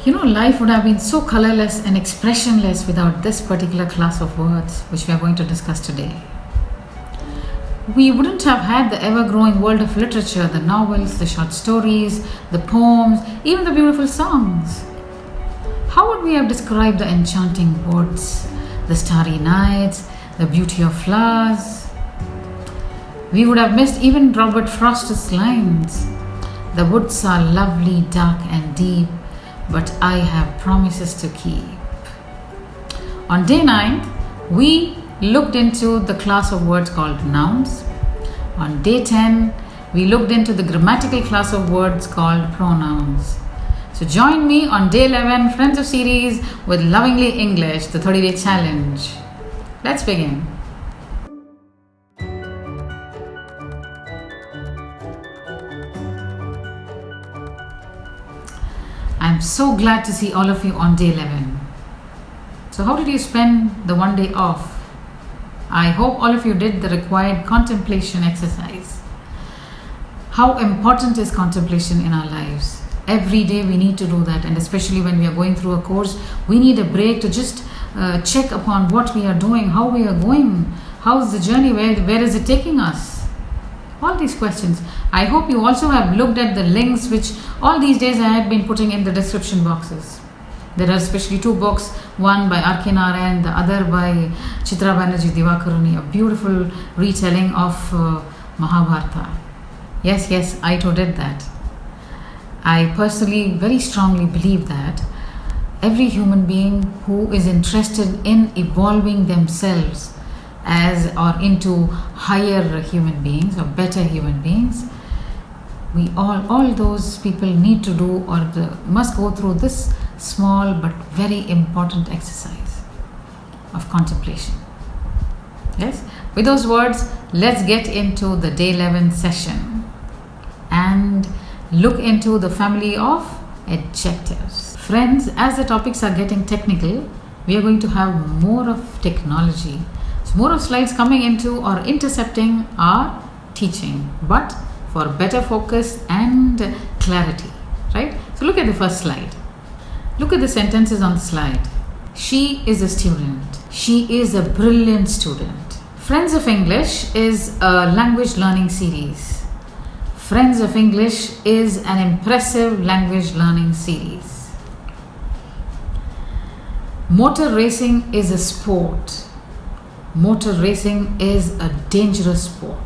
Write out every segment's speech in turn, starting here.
Life would have been so colorless and expressionless without this particular class of words, which we are going to discuss today. We wouldn't have had the ever growing world of literature, the novels, the short stories, the poems, even the beautiful songs. How would we have described the enchanting woods, the starry nights, the beauty of flowers? We would have missed even Robert Frost's lines. The woods are lovely, dark, and deep, but I have promises to keep. On day 9, we looked into the class of words called nouns. On day 10, we looked into the grammatical class of words called pronouns. So join me on day 11, Friends of Series, with Lovingly English, the 30-day challenge. Let's begin. I'm so glad to see all of you on day 11. So how did you spend the one day off? I hope all of you did the required contemplation exercise. How important is contemplation in our lives? Every day we need to do that, and especially when we are going through a course, we need a break to just check upon what we are doing, how we are going, how's the journey, where is it taking us? All these questions. I hope you also have looked at the links which all these days I had been putting in the description boxes. There are especially 2 books, one by R.K. Narayan, the other by Chitra Banerjee Divakaruni, a beautiful retelling of Mahabharata. Yes, I too did that. I personally very strongly believe that every human being who is interested in evolving themselves as or into higher human beings or better human beings, we all those people need to do or must go through this small but very important exercise of contemplation. Yes, with those words, let's get into the day 11 session and look into the family of adjectives. Friends, as the topics are getting technical, we are going to have more of technology. So more of slides coming into or intercepting our teaching, but for better focus and clarity, right? So look at the first slide. Look at the sentences on the slide. She is a student. She is a brilliant student. Friends of English is a language learning series. Friends of English is an impressive language learning series. Motor racing is a sport. Motor racing is a dangerous sport.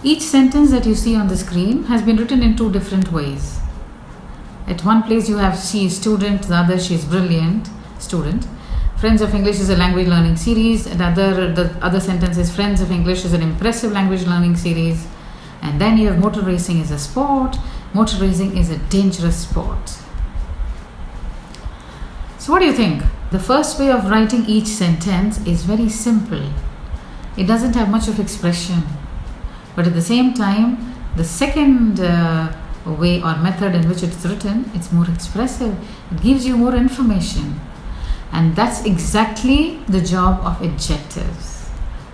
Each sentence that you see on the screen has been written in 2 different ways. At one place you have she is student, the other she is brilliant student. Friends of English is a language learning series, and the other sentence is Friends of English is an impressive language learning series. And then you have motor racing is a sport, motor racing is a dangerous sport. So what do you think? The first way of writing each sentence is very simple. It doesn't have much of expression. But at the same time, the second way or method in which it's written, it's more expressive. It gives you more information. And that's exactly the job of adjectives.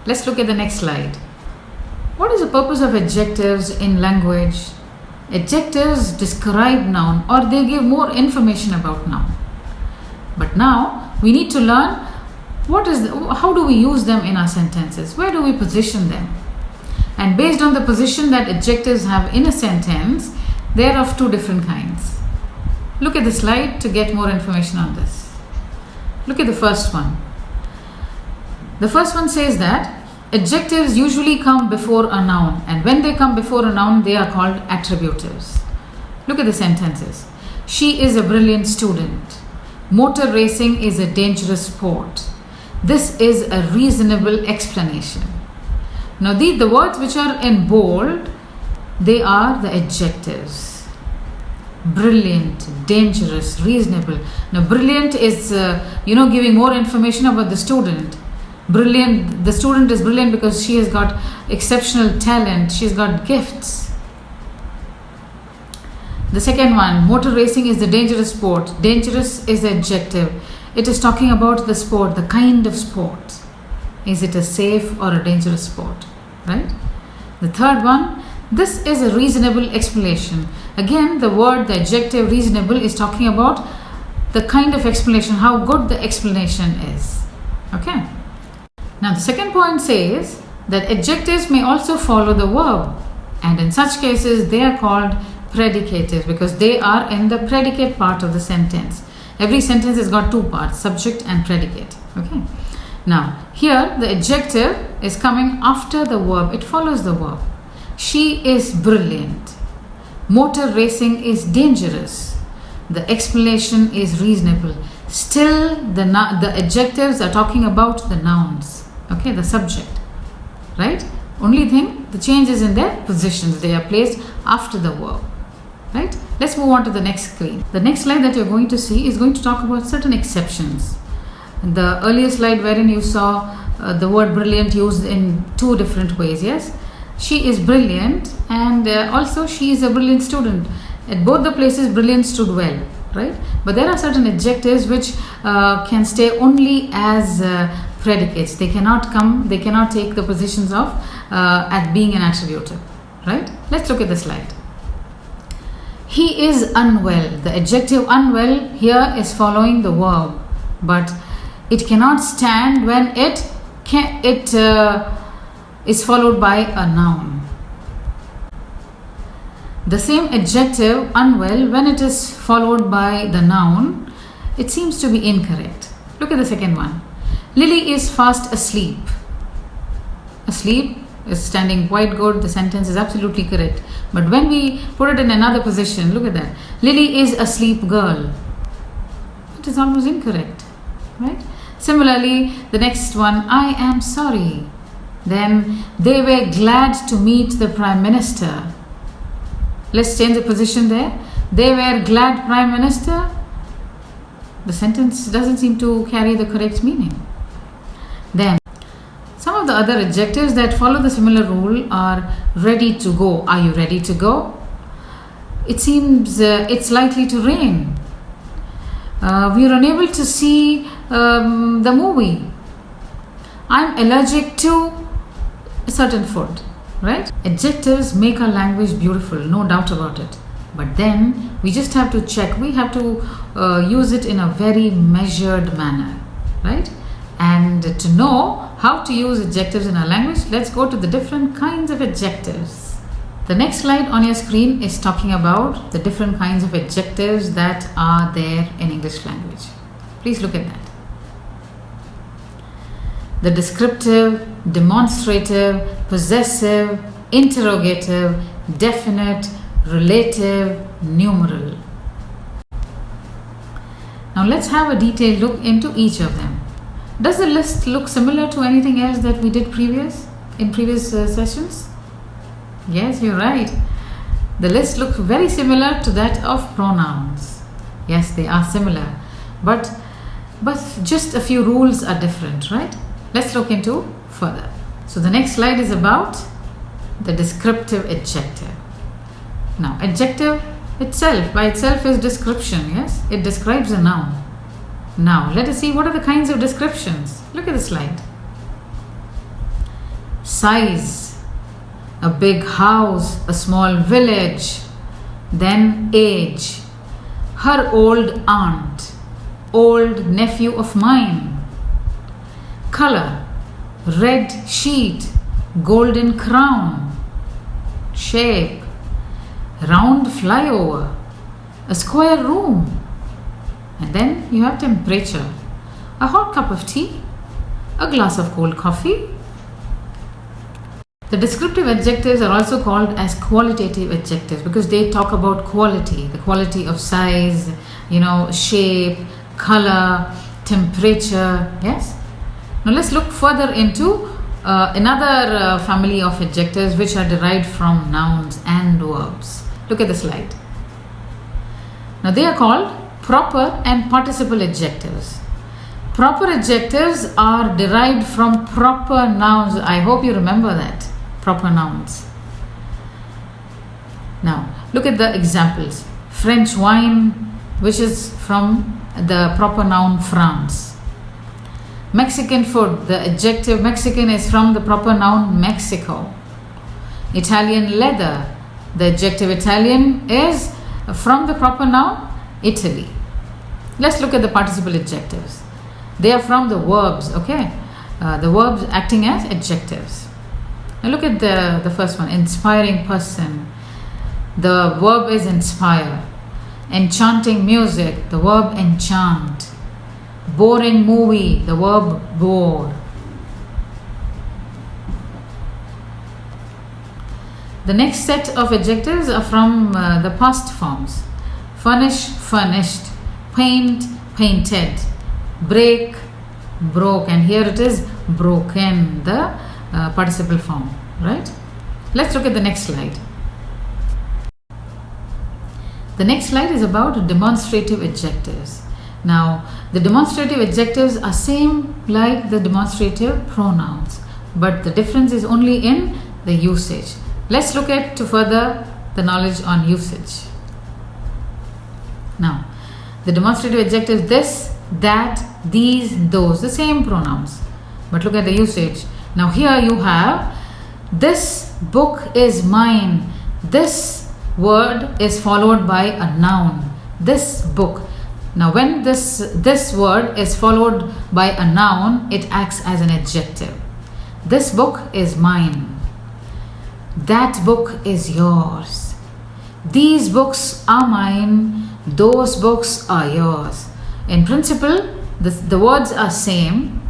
Let's look at the next slide. What is the purpose of adjectives in language? Adjectives describe noun or they give more information about noun. But now we need to learn how do we use them in our sentences? Where do we position them? And based on the position that adjectives have in a sentence, they are of 2 different kinds. Look at the slide to get more information on this. Look at the first one. The first one says that adjectives usually come before a noun, and when they come before a noun, they are called attributives. Look at the sentences. She is a brilliant student. Motor racing is a dangerous sport. This is a reasonable explanation. Now the words which are in bold, they are the adjectives. Brilliant, dangerous, reasonable. Now brilliant is giving more information about the student. Brilliant, the student is brilliant because she has got exceptional talent, she's got gifts. The second one, motor racing is the dangerous sport. Dangerous is the adjective. It is talking about the sport, the kind of sport. Is it a safe or a dangerous sport? Right? The third one, This is a reasonable explanation. Again, the adjective reasonable is talking about the kind of explanation, how good the explanation is. Okay. Now the second point says that adjectives may also follow the verb, and in such cases they are called predicatives because they are in the predicate part of the sentence. Every sentence has got two parts, subject and predicate. Okay. Now here the adjective is coming after the verb, it follows the verb. She is brilliant. Motor racing is dangerous. The explanation is reasonable. Still the adjectives are talking about the nouns. Okay, the subject. Right? Only thing, the change is in their positions. They are placed after the verb. Right? Let's move on to the next screen. The next slide that you're going to see is going to talk about certain exceptions. The earlier slide wherein you saw the word brilliant used in two different ways. Yes? She is brilliant, and also she is a brilliant student. At both the places, brilliant stood well. Right? But there are certain adjectives which can stay only as predicates. They cannot take the positions of at being an attributive. Right? Let's look at the slide. He is unwell. The adjective unwell here is following the verb, but it cannot stand when it is followed by a noun. The same adjective unwell, when it is followed by the noun, it seems to be incorrect. Look at the second one. Lily is fast asleep. Asleep is standing quite good. The sentence is absolutely correct. But when we put it in another position, look at that. Lily is a sleep girl. It is almost incorrect. Right? Similarly, the next one, I am sorry. Then they were glad to meet the Prime Minister. Let's change the position there. They were glad Prime Minister. The sentence doesn't seem to carry the correct meaning. Then, some of the other adjectives that follow the similar rule are ready to go. Are you ready to go? It seems it's likely to rain. We are unable to see the movie. I'm allergic to a certain food. Right? Adjectives make our language beautiful, no doubt about it. But then we just have to check. We have to use it in a very measured manner. Right? And to know how to use adjectives in our language, let's go to the different kinds of adjectives. The next slide on your screen is talking about the different kinds of adjectives that are there in English language. Please look at that. The descriptive, demonstrative, possessive, interrogative, definite, relative, numeral. Now let's have a detailed look into each of them. Does the list look similar to anything else that we did in previous sessions? Yes, you're right. The list looks very similar to that of pronouns. Yes, they are similar, but just a few rules are different, right? Let's look into further. So the next slide is about the descriptive adjective. Now, adjective itself, by itself, is description, yes? It describes a noun. Now, let us see what are the kinds of descriptions. Look at the slide. Size, a big house, a small village. Then age, her old aunt, old nephew of mine. Color, red sheet, golden crown. Shape, round flyover, a square room. And then you have temperature, a hot cup of tea, a glass of cold coffee. The descriptive adjectives are also called as qualitative adjectives because they talk about quality, the quality of size, shape, color, temperature. Yes? Now let's look further into another family of adjectives which are derived from nouns and verbs. Look at the slide. Now they are called proper and participle adjectives. Proper adjectives are derived from proper nouns. I hope you remember that. Proper nouns. Now, look at the examples. French wine, which is from the proper noun France. Mexican food, the adjective Mexican is from the proper noun Mexico. Italian leather, the adjective Italian is from the proper noun Italy. Let's look at the participle adjectives. They are from the verbs, okay? The verbs acting as adjectives. Now look at the first one, inspiring person. The verb is inspire. Enchanting music, the verb enchant. Boring movie, the verb bore. The next set of adjectives are from the past forms. Furnish, furnished. Paint, painted. Break, broke, and here it is broken, the participle form, right? Let's look at the next slide. The next slide is about demonstrative adjectives. Now, the demonstrative adjectives are same like the demonstrative pronouns, but the difference is only in the usage. Let's look at to further the knowledge on usage. Now, the demonstrative adjectives this, that, these, those, the same pronouns. But look at the usage. Now here you have this book is mine. This word is followed by a noun. This book. Now when this word is followed by a noun, it acts as an adjective. This book is mine. That book is yours. These books are mine. Those books are yours. In principle, the words are same.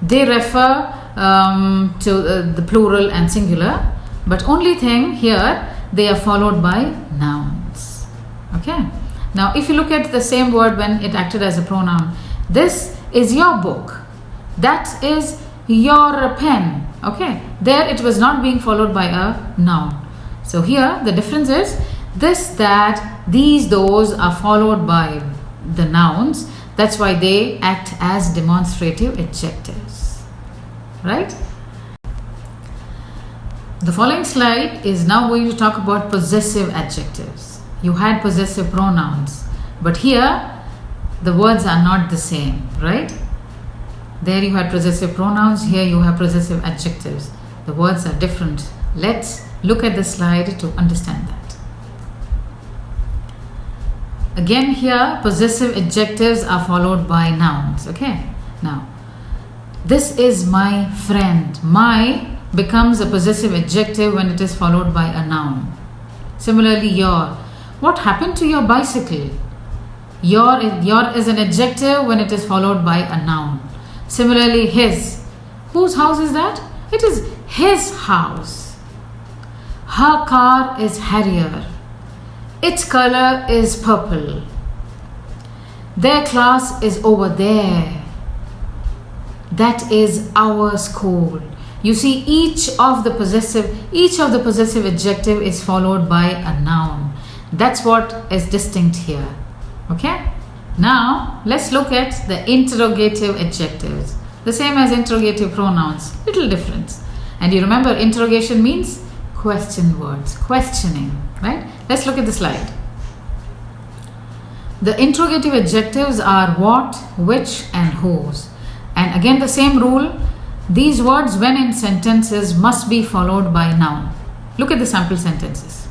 They refer to the plural and singular, but only thing here, they are followed by nouns. Okay. Now, if you look at the same word when it acted as a pronoun, this is your book. That is your pen. Okay. There it was not being followed by a noun. So here the difference is this, that, these, those are followed by the nouns. That's why they act as demonstrative adjectives. Right? The following slide is now going to talk about possessive adjectives. You had possessive pronouns, but here the words are not the same, right? There you had possessive pronouns, here you have possessive adjectives. The words are different. Let's look at the slide to understand that. Again here, possessive adjectives are followed by nouns, okay? Now, this is my friend. My becomes a possessive adjective when it is followed by a noun. Similarly, your. What happened to your bicycle? Your is an adjective when it is followed by a noun. Similarly, his. Whose house is that? It is his house. Her car is Harrier. Its color is purple. Their class is over there. That is our school. You see, each of the possessive adjective is followed by a noun. That's what is distinct here. Okay? Now, let's look at the interrogative adjectives. The same as interrogative pronouns, little difference. And you remember, interrogation means question words, questioning, right? Let's look at the slide. The interrogative adjectives are what, which, and whose. And again, the same rule. These words, when in sentences, must be followed by a noun. Look at the sample sentences.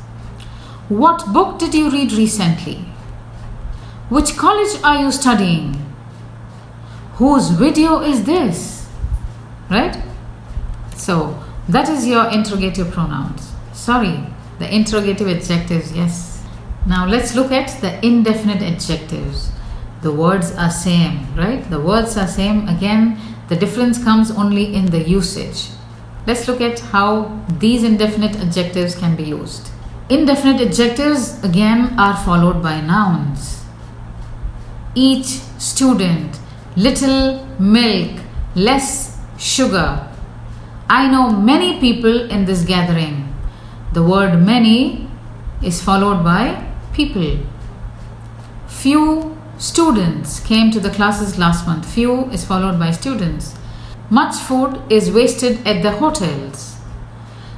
What book did you read recently? Which college are you studying? Whose video is this? Right? So, that is your interrogative pronouns. Sorry, the interrogative adjectives, yes. Now, let's look at the indefinite adjectives. The words are same, right? The words are same. Again, the difference comes only in the usage. Let's look at how these indefinite adjectives can be used. Indefinite adjectives again are followed by nouns. Each student, little milk, less sugar. I know many people in this gathering. The word many is followed by people. Few students came to the classes last month. Few is followed by students. Much food is wasted at the hotels.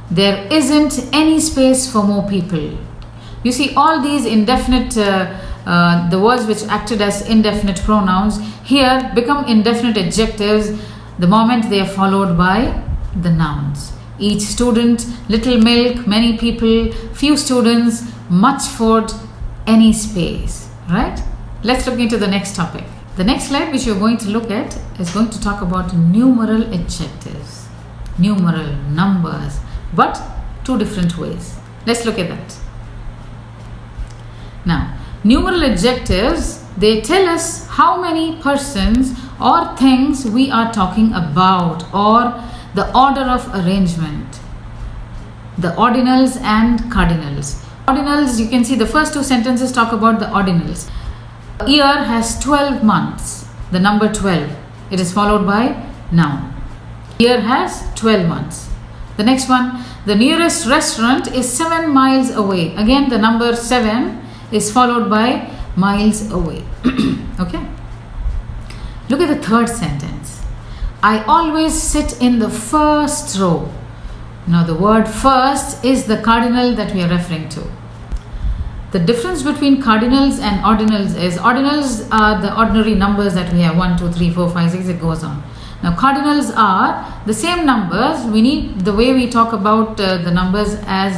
There isn't any space for more people. You see, all these indefinite, the words which acted as indefinite pronouns, here become indefinite adjectives the moment they are followed by the nouns. Each student, little milk, many people, few students, much food, any space, right? Let's look into the next topic. The next slide which you're going to look at is going to talk about numeral adjectives. Numeral, numbers, but two different ways. Let's look at that. Now, numeral adjectives, they tell us how many persons or things we are talking about, or the order of arrangement. The ordinals and cardinals. Ordinals, you can see the first two sentences talk about the ordinals. A year has 12 months, the number 12. It is followed by noun. Year has 12 months. The next one, the nearest restaurant is 7 miles away. Again, the number 7 is followed by miles away. Okay. Look at the third sentence. I always sit in the first row. Now the word first is the cardinal that we are referring to. The difference between cardinals and ordinals is, ordinals are the ordinary numbers that we have, 1, 2, 3, 4, 5, 6, it goes on. Now cardinals are the same numbers. We need the way we talk about the numbers as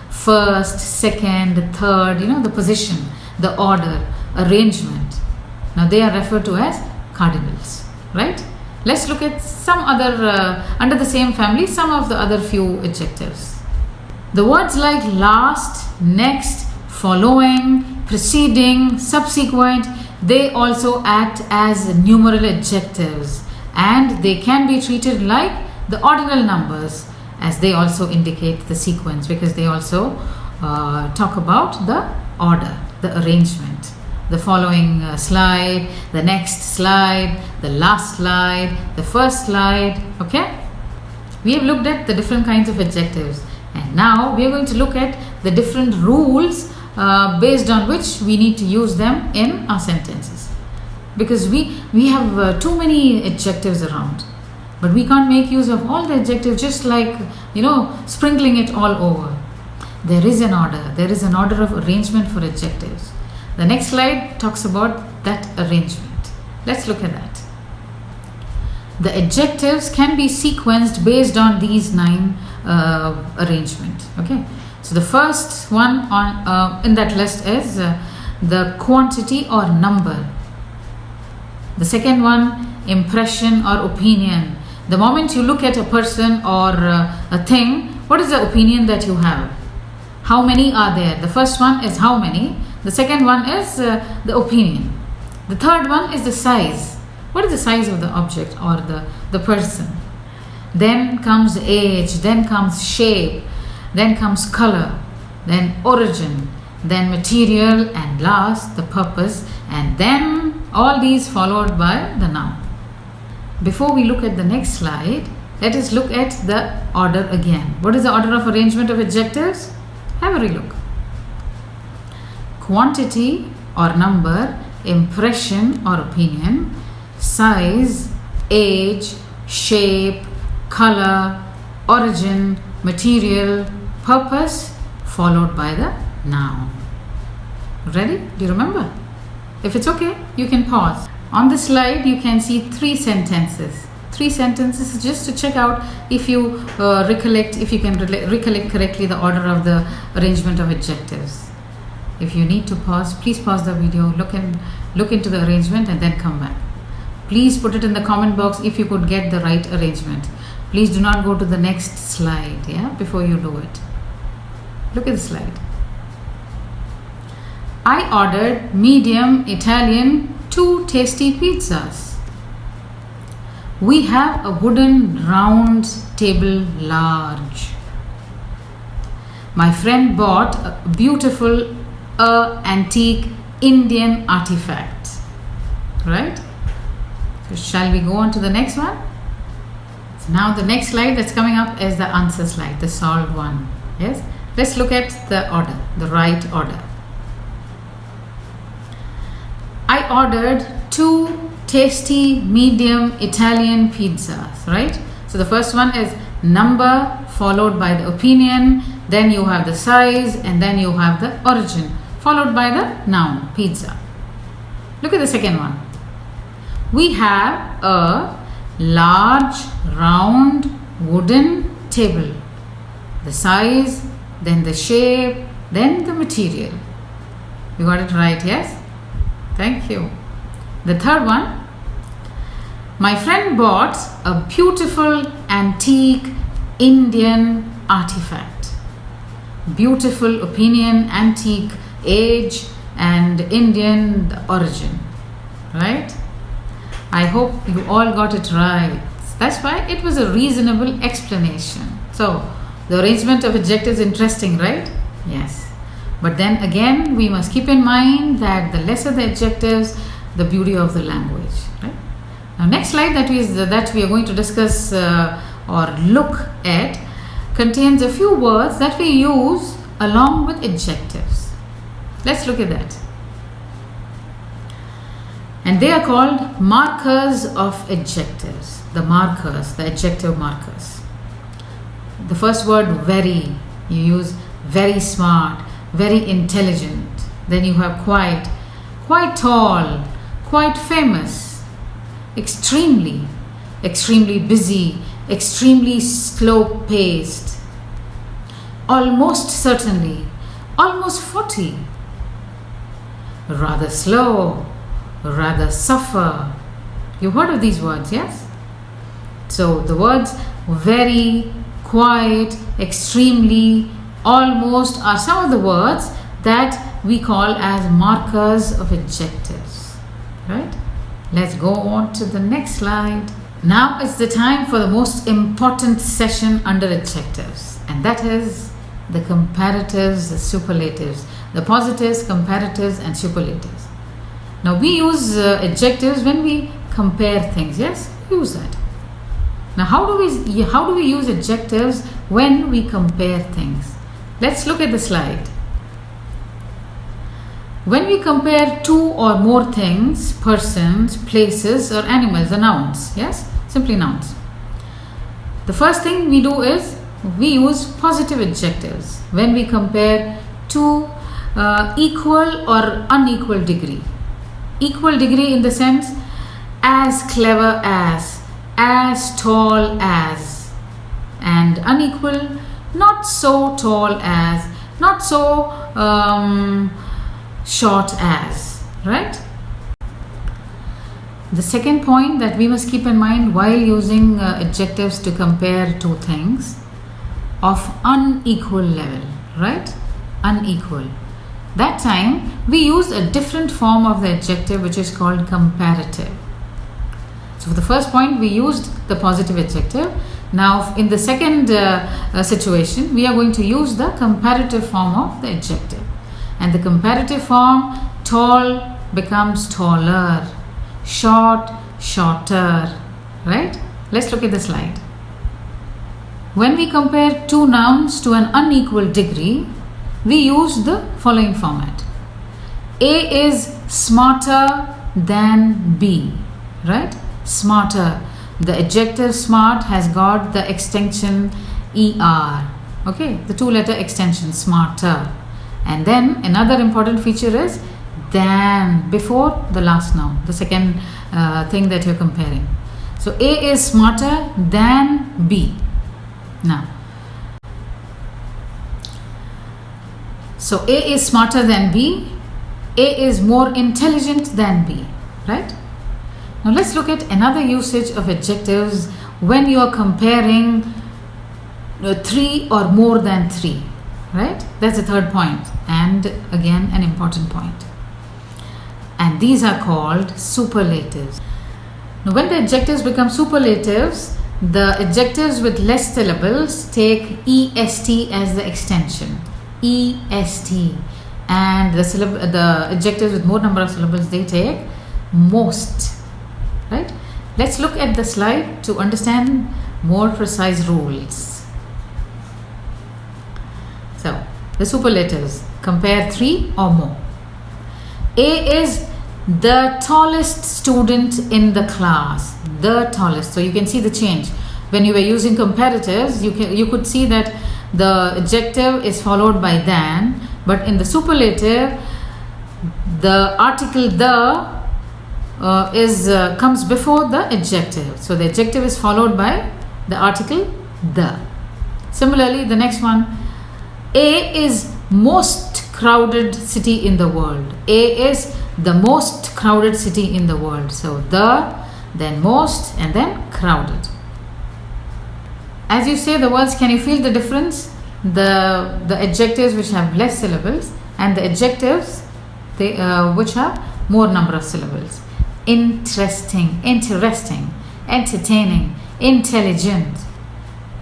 first, second, third, the position, the order, arrangement. Now they are referred to as cardinals, right? Let's look at some other, under the same family, some of the other few adjectives. The words like last, next, following, preceding, subsequent, they also act as numeral adjectives, and they can be treated like the ordinal numbers, as they also indicate the sequence, because they also talk about the order, the arrangement. The following slide, the next slide, the last slide, the first slide. Okay, we have looked at the different kinds of adjectives, and now we are going to look at the different rules based on which we need to use them in our sentences, because we have too many adjectives around, but we can't make use of all the adjectives just like sprinkling it all over. There is an order of arrangement for adjectives. The next slide talks about that arrangement. Let's look at that. The adjectives can be sequenced based on these 9 arrangement. Okay, so the first one on in that list is the quantity or number. The second one, impression or opinion. The moment you look at a person or a thing, what is the opinion that you have? How many are there? The first one is how many. The second one is the opinion. The third one is the size. What is the size of the object or the person? Then comes age, then comes shape, then comes color, then origin, then material, and last the purpose, and then all these followed by the noun. Before we look at the next slide, let us look at the order again. What is the order of arrangement of adjectives? Have a relook. Quantity or number, impression or opinion, size, age, shape, color, origin, material, purpose, followed by the noun. Ready? Do you remember? If it's okay, you can pause. On the slide, you can see 3 sentences. 3 sentences just to check out if you if you can recollect correctly the order of the arrangement of adjectives. If you need to pause, please pause the video, look into the arrangement and then come back. Please put it in the comment box if you could get the right arrangement. Please do not go to the next slide, before you do it. Look at the slide. I ordered medium Italian 2 tasty pizzas. We have a wooden round table large. My friend bought a beautiful antique Indian artifact. Right? So shall we go on to the next one? So now the next slide that's coming up is the answer slide, the solved one. Yes? Let's look at the order, the right order. I ordered 2 tasty medium Italian pizzas, right? So the first one is number followed by the opinion, then you have the size, and then you have the origin followed by the noun, pizza. Look at the second one. We have a large round wooden table. The size, then the shape, then the material. You got it right, yes? Thank you. The third one. My friend bought a beautiful antique Indian artifact. Beautiful opinion, antique, age, and Indian origin. Right? I hope you all got it right. That's why it was a reasonable explanation. So, the arrangement of adjectives is interesting, right? Yes. But then again, we must keep in mind that the lesser the adjectives, the beauty of the language. Right? Now, next slide that we are going to discuss or look at contains a few words that we use along with adjectives. Let's look at that. And they are called markers of adjectives. The markers, the adjective markers. The first word, very. You use very smart, very intelligent. Then you have quite tall, quite famous, extremely busy, extremely slow paced, almost certainly, almost 40, rather slow, rather suffer. You've heard of these words, yes? So the words very, quite, extremely, almost are some of the words that we call as markers of adjectives. Right? Let's go on to the next slide. Now is the time for the most important session under adjectives, and that is the comparatives, the superlatives, the positives, comparatives, and superlatives. Now we use adjectives when we compare things. Yes, we use that. Now how do we use adjectives when we compare things? Let's look at the slide. When we compare two or more things, persons, places, or animals, the nouns, yes, simply nouns. The first thing we do is we use positive adjectives when we compare two equal or unequal degree. Equal degree in the sense as clever as tall as, and unequal, not so tall as, not so short as, right? The second point that we must keep in mind while using adjectives to compare two things of unequal level, right? Unequal. That time we use a different form of the adjective which is called comparative. So for the first point we used the positive adjective. Now in the second situation we are going to use the comparative form of the adjective. And the comparative form, tall becomes taller, short, shorter, right? Let's look at the slide. When we compare two nouns to an unequal degree, we use the following format. A is smarter than B, right? Smarter. The adjective smart has got the extension ER, okay? The two-letter extension, smarter. And then another important feature is than before the last noun, the second thing that you're comparing. So A is smarter than B. Now, so A is smarter than B. A is more intelligent than B, right? Now let's look at another usage of adjectives when you are comparing three or more than three, right? That's the third point, and again an important point. And these are called superlatives. Now when the adjectives become superlatives, the adjectives with less syllables take EST as the extension. EST. And the adjectives with more number of syllables, they take most. Right? Let's look at the slide to understand more precise rules. So, the superlatives, compare three or more. A is the tallest student in the class. The tallest. So you can see the change. When you were using comparatives, you could see that the adjective is followed by than, but in the superlative, the article the comes before the adjective. So the adjective is followed by the article the. Similarly, the next one, A is most crowded city in the world. A is the most crowded city in the world. So the, then most, and then crowded. As you say the words, can you feel the difference? The adjectives which have less syllables and the adjectives which have more number of syllables. Interesting, entertaining, intelligent,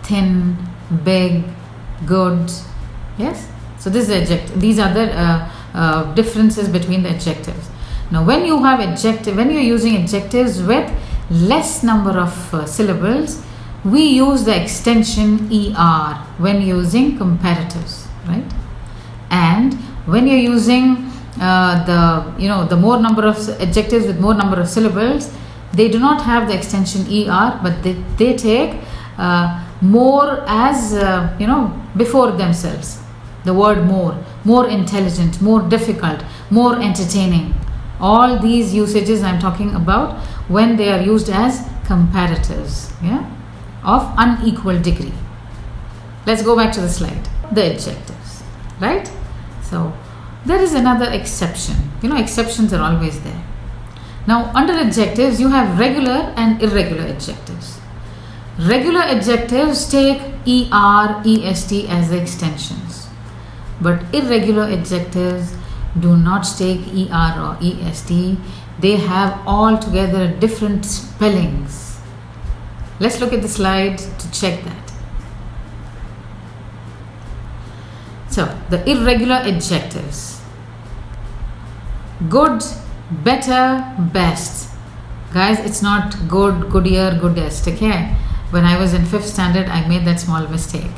thin, big, good. Yes? So this is the adjective. These are the differences between the adjectives. Now when you have when you're using adjectives with less number of syllables, we use the extension ER when using comparatives, right? And when you're using the more number of adjectives with more number of syllables, they do not have the extension ER, but they take more as before themselves. The word more intelligent, more difficult, more entertaining. All these usages I'm talking about when they are used as comparatives, of unequal degree. Let's go back to the slide. The adjectives, right? So there is another exception. Exceptions are always there. Now under adjectives, you have regular and irregular adjectives. Regular adjectives take ER, EST as the extensions. But irregular adjectives do not take ER or EST. They have altogether different spellings. Let's look at the slide to check that. So, the irregular adjectives. Good, better, best. Guys, it's not good, goodier, goodest, okay? When I was in 5th standard, I made that small mistake.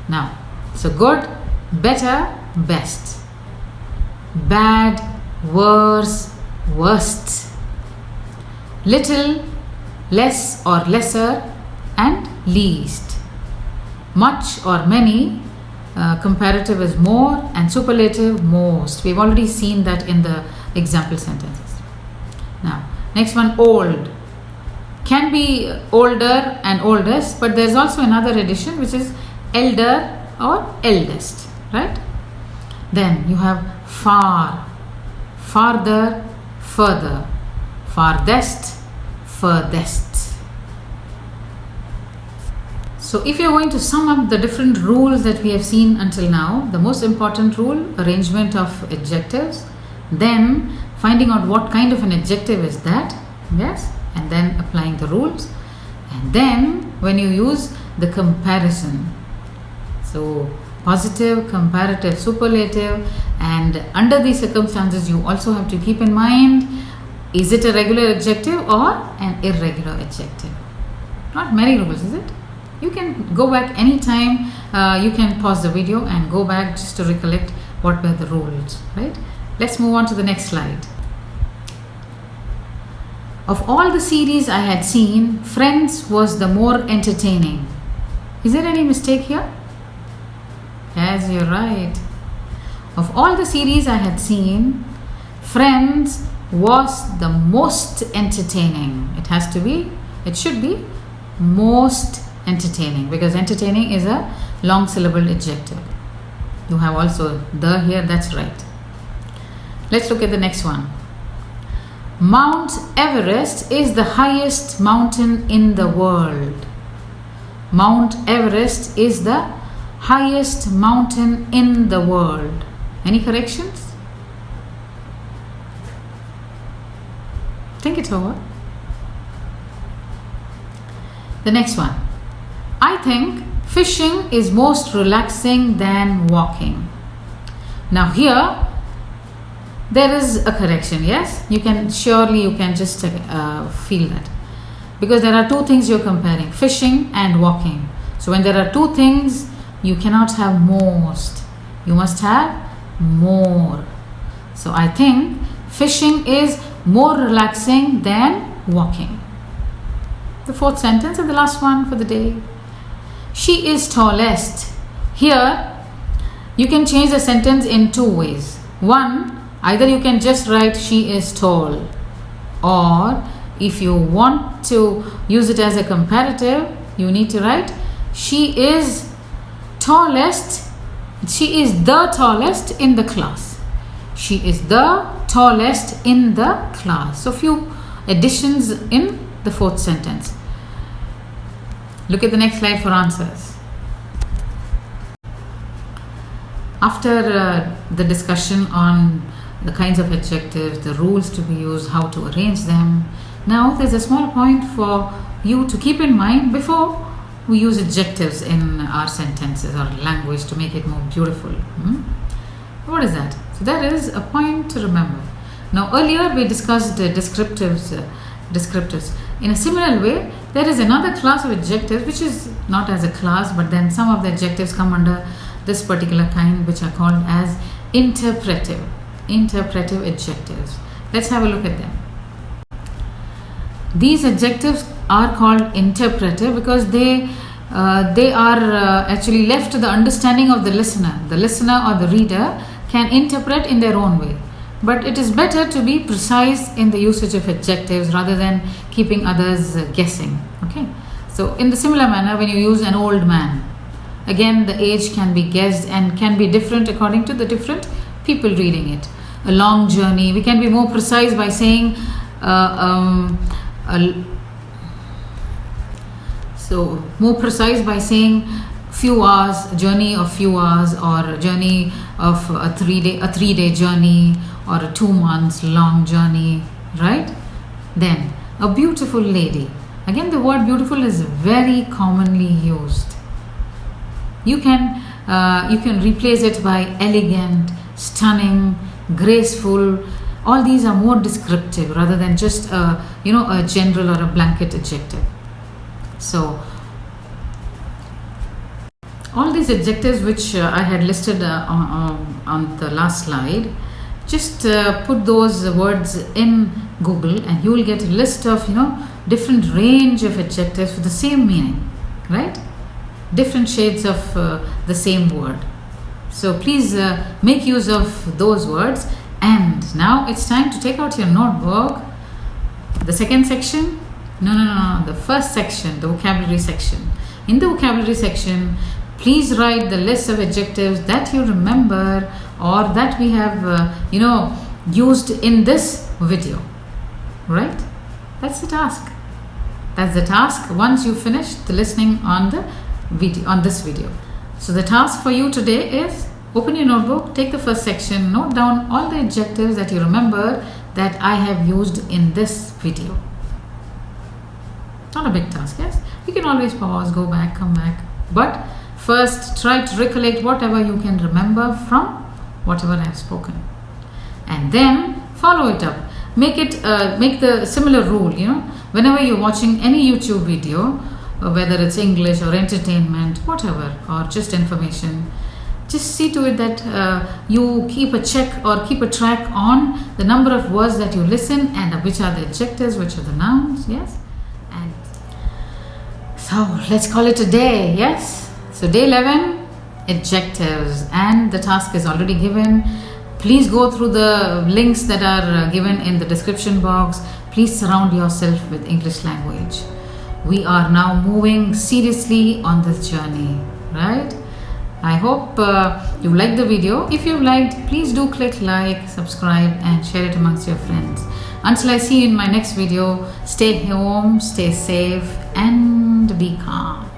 Now, so good, better, best. Bad, worse, worst. Little, less or lesser, and least. Much or many, comparative is more, and superlative most. We've already seen that in the example sentences. Now, next one, old. Can be older and oldest, but there's also another addition which is elder or eldest, right? Then you have far, farther, further, farthest, furthest. So if you're going to sum up the different rules that we have seen until now, the most important rule, arrangement of adjectives, then finding out what kind of an adjective is that, yes, and then applying the rules, and then when you use the comparison, so positive, comparative, superlative, and under these circumstances you also have to keep in mind, is it a regular adjective or an irregular adjective? Not many rules, is it? You can go back anytime. You can pause the video and go back just to recollect what were the rules, right? Let's move on to the next slide. Of all the series I had seen, Friends was the more entertaining. Is there any mistake here? Yes, you're right. Of all the series I had seen, Friends was the most entertaining. It should be most entertaining, because entertaining is a long syllable adjective. You have also the here, that's right. Let's look at the next one. Mount Everest is the highest mountain in the world. Mount Everest is the highest mountain in the world. Any corrections? Think it over. The next one. I think fishing is most relaxing than walking. Now here there is a correction, yes? You can just feel that. Because there are two things you're comparing, fishing and walking. So when there are two things, you cannot have most. You must have more. So I think fishing is more relaxing than walking. The fourth sentence and the last one for the day. She is tallest. Here, you can change the sentence in two ways. One, either you can just write she is tall, or if you want to use it as a comparative, you need to write she is tallest. She is the tallest in the class. She is the tallest in the class. So few additions in the fourth sentence. Look at the next slide for answers. After the discussion on the kinds of adjectives, the rules to be used, how to arrange them, now there's a small point for you to keep in mind before we use adjectives in our sentences or language to make it more beautiful. What is that? So that is a point to remember. Now earlier we discussed descriptives. In a similar way, there is another class of adjectives which is not as a class, but then some of the adjectives come under this particular kind, which are called as interpretive adjectives. Let's have a look at them. These adjectives are called interpretive because they are actually left to the understanding of the listener. The listener or the reader can interpret in their own way. But it is better to be precise in the usage of adjectives rather than keeping others guessing. Okay. So in the similar manner, when you use an old man, again the age can be guessed and can be different according to the different people reading it. A long journey, we can be more precise by saying few hours, journey of few hours, or a journey of a 3-day journey, or a 2 months long journey, right? Then a beautiful lady. Again, the word beautiful is very commonly used. You can replace it by elegant, stunning, graceful. All these are more descriptive rather than just a general or a blanket adjective. So all these adjectives which I had listed on the last slide, just put those words in Google and you will get a list of different range of adjectives with the same meaning, right? Different shades of the same word. So please make use of those words. And now it's time to take out your notebook. The second section? No. The first section, the vocabulary section. In the vocabulary section, please write the list of adjectives that you remember or that we have, used in this video. Right? That's the task. That's the task once you finish the listening on the video, on this video. So the task for you today is open your notebook, take the first section, note down all the adjectives that you remember that I have used in this video. Not a big task, yes? You can always pause, go back, come back. But first, try to recollect whatever you can remember from whatever I have spoken. And then follow it up. Make the similar rule, whenever you're watching any YouTube video, whether it's English or entertainment, whatever, or just information, just see to it that you keep a check or keep a track on the number of words that you listen and which are the adjectives, which are the nouns, yes? And so let's call it a day, yes? So day 11, adjectives, and the task is already given. Please go through the links that are given in the description box. Please surround yourself with English language. We are now moving seriously on this journey, right? I hope you liked the video. If you've liked, please do click like, subscribe and share it amongst your friends. Until I see you in my next video, stay home, stay safe and be calm.